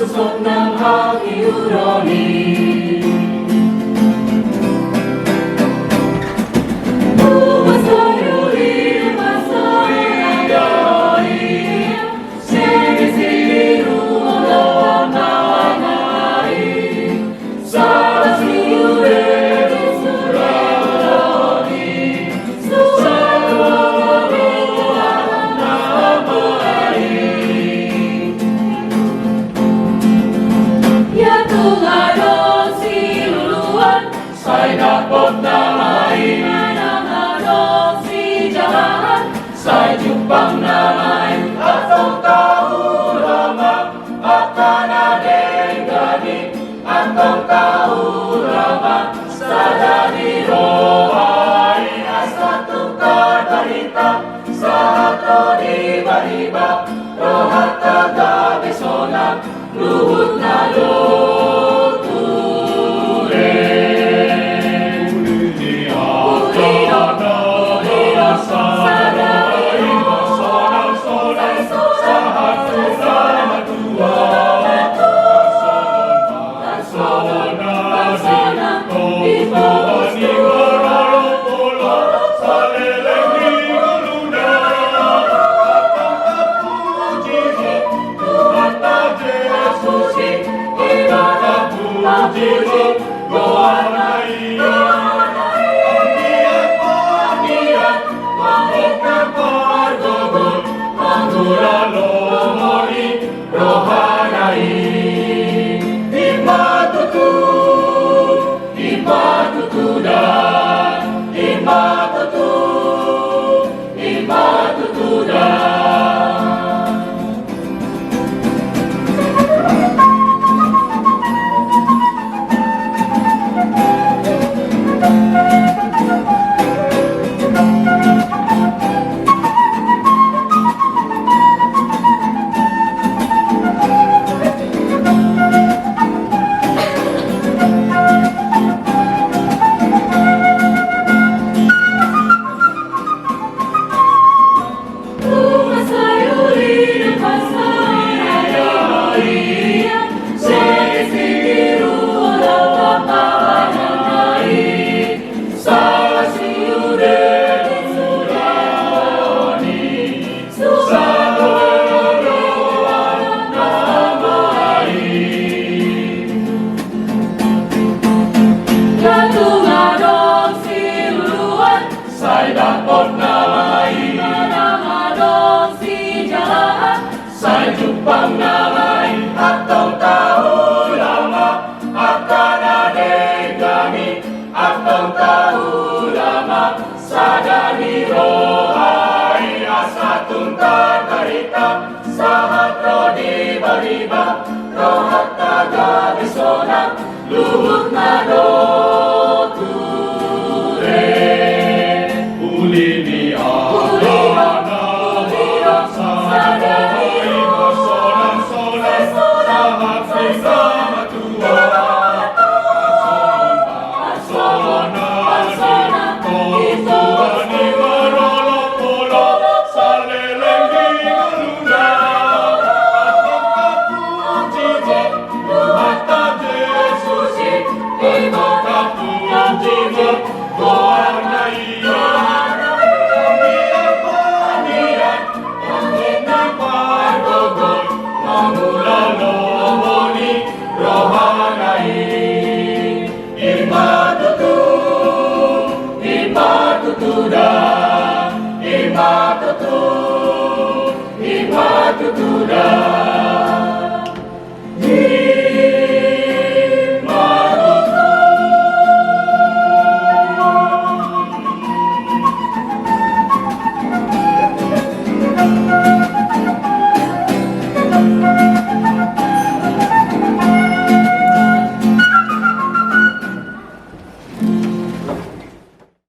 Susok ng aking urani. Say dapat namay nananong si jalan, say jupang namay atong kaulama, akanadeng gani atong kaulama, sa dani rohay asa tukar barita, sa hato di bariba, rohat kagabi sonang, luhut na Jupang namay atong kaulama, akanadeng gani atong kaulama, sa dani rohay asa tungkar barita, sa hatro di bariba, rohat kagabi sonang, luhut na ture. Uli ni Say